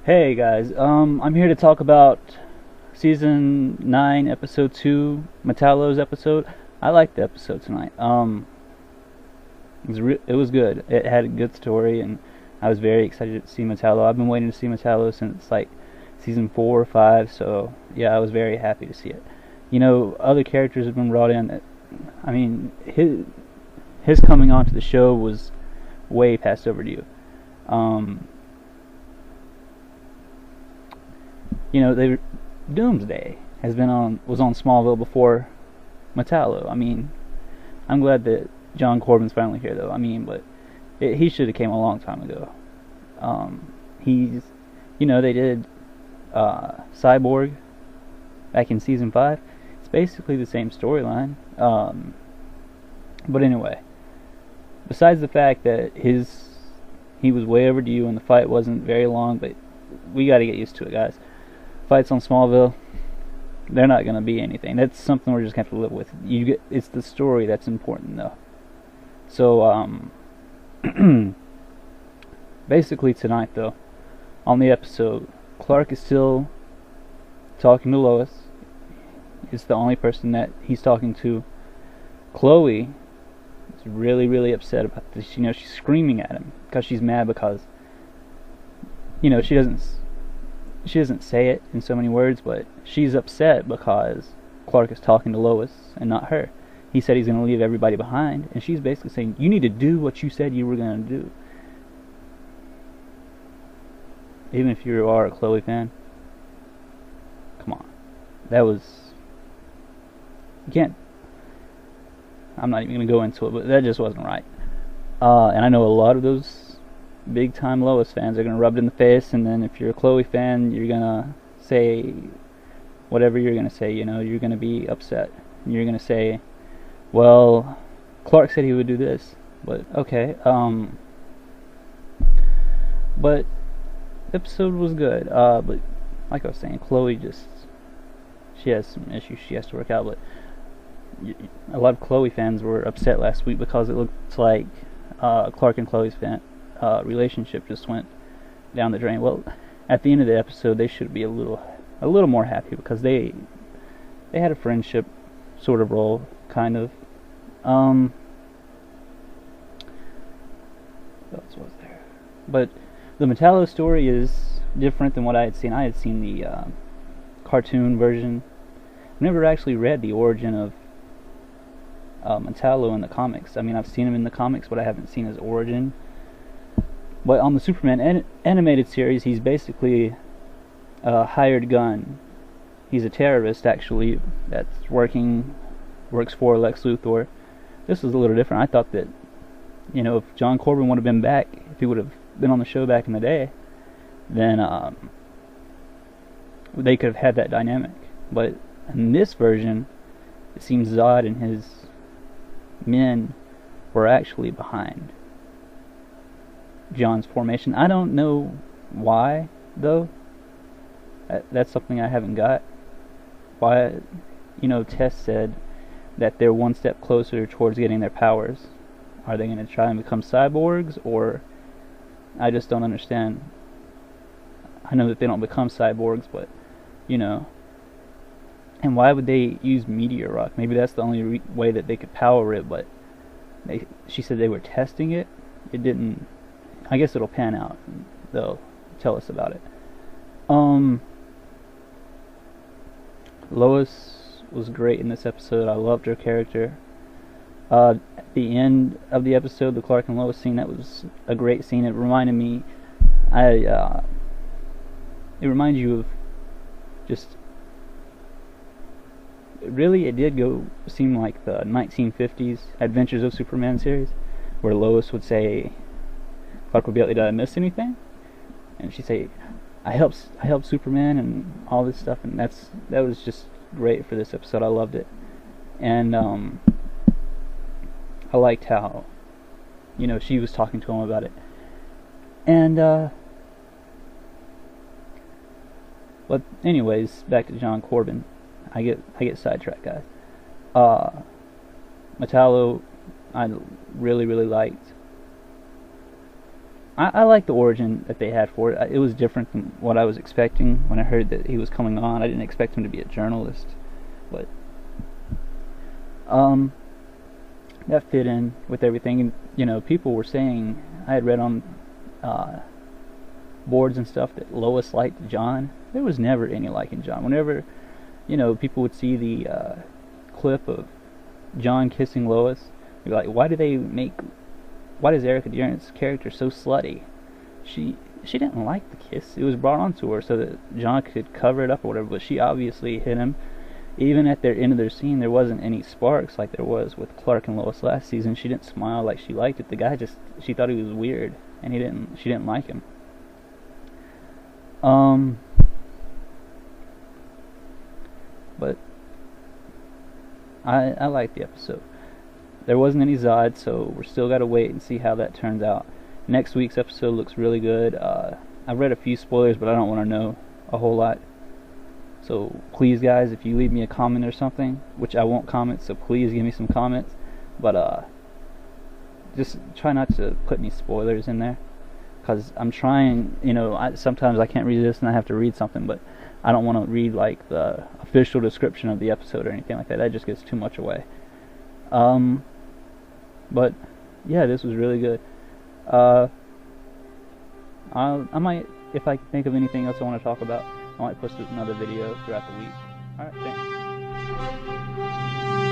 Hey guys, I'm here to talk about season 9, episode 2, Metallo's episode. I liked the episode tonight. It was good. It had a good story, and I was very excited to see Metallo. I've been waiting to see Metallo since like season 4 or 5, so yeah, I was very happy to see it. You know, other characters have been brought in. I mean, his coming onto the show was way past overdue. You know, Doomsday was on Smallville before Metallo. I mean, I'm glad that John Corbin's finally here, though. I mean, but he should have came a long time ago. They did Cyborg back in season 5. It's basically the same storyline. But anyway, besides the fact that he was way overdue and the fight wasn't very long, but we got to get used to it, guys. Fights on Smallville, they're not going to be anything. That's something we're just going to have to live with. It's the story that's important, though. So, basically tonight, though, on the episode, Clark is still talking to Lois. It's the only person that he's talking to. Chloe is really, really upset about this. You know, she's screaming at him because she's mad because, you know, she doesn't say it in so many words, but she's upset because Clark is talking to Lois and not her. He said he's going to leave everybody behind, and she's basically saying, you need to do what you said you were going to do. Even if you are a Chloe fan, come on. That was... I'm not even going to go into it, but that just wasn't right. And I know a lot of those big time Lois fans are going to rub it in the face, and then if you're a Chloe fan, you're going to say whatever you're going to say. You know, you're going to be upset. You're going to say, well, Clark said he would do this, but okay. But the episode was good. But like I was saying, Chloe she has some issues she has to work out. But a lot of Chloe fans were upset last week because it looked like Clark and Chloe's relationship just went down the drain. Well, at the end of the episode, they should be a little more happy because they had a friendship sort of role, kind of. What else was there? But the Metallo story is different than what I had seen. I had seen the cartoon version. I've never actually read the origin of Metallo in the comics. I mean, I've seen him in the comics, but I haven't seen his origin. But on the Superman animated series, he's basically a hired gun. He's a terrorist, actually, works for Lex Luthor. This was a little different. I thought that, you know, if John Corbin would have been back, if he would have been on the show back in the day, then they could have had that dynamic. But in this version, it seems Zod and his men were actually behind John's formation. I don't know why, though. That's something I haven't got. Why, you know, Tess said that they're one step closer towards getting their powers. Are they going to try and become cyborgs, or... I just don't understand. I know that they don't become cyborgs, but, you know... And why would they use meteor rock? Maybe that's the only way that they could power it, but she said they were testing it. It didn't... I guess it'll pan out. They'll tell us about it. Lois was great in this episode. I loved her character. At the end of the episode, the Clark and Lois scene, that was a great scene. It reminded me... it reminds you of just... Really, it did seem like the 1950s Adventures of Superman series, where Lois would say... Clark would be like, did I miss anything? And she'd say, I helped Superman and all this stuff, and that was just great for this episode. I loved it. And I liked how, you know, she was talking to him about it. And but anyways, back to John Corbin. I get sidetracked, guys. Metallo, I really, really liked. I like the origin that they had for it. It was different than what I was expecting when I heard that he was coming on. I didn't expect him to be a journalist, but that fit in with everything. And, you know, people were saying, I had read on boards and stuff that Lois liked John. There was never any liking John. Whenever, you know, people would see the clip of John kissing Lois, they'd be like, why does Erica Durant's character so slutty? She didn't like the kiss. It was brought onto her so that John could cover it up or whatever, but she obviously hit him. Even at their end of their scene, there wasn't any sparks like there was with Clark and Lois last season. She didn't smile like she liked it. The guy she thought he was weird, and she didn't like him. But I liked the episode. There wasn't any Zod, so we're still gotta wait and see how that turns out. Next week's episode looks really good. I've read a few spoilers, but I don't want to know a whole lot. So please, guys, if you leave me a comment or something, which I won't comment, so please give me some comments. But just try not to put any spoilers in there, because I'm trying. You know, sometimes I can't read this and I have to read something, but I don't want to read like the official description of the episode or anything like that. That just gives too much away. But yeah, this was really good. I might, if I think of anything else I want to talk about, I might post another video throughout the week. Alright, thanks.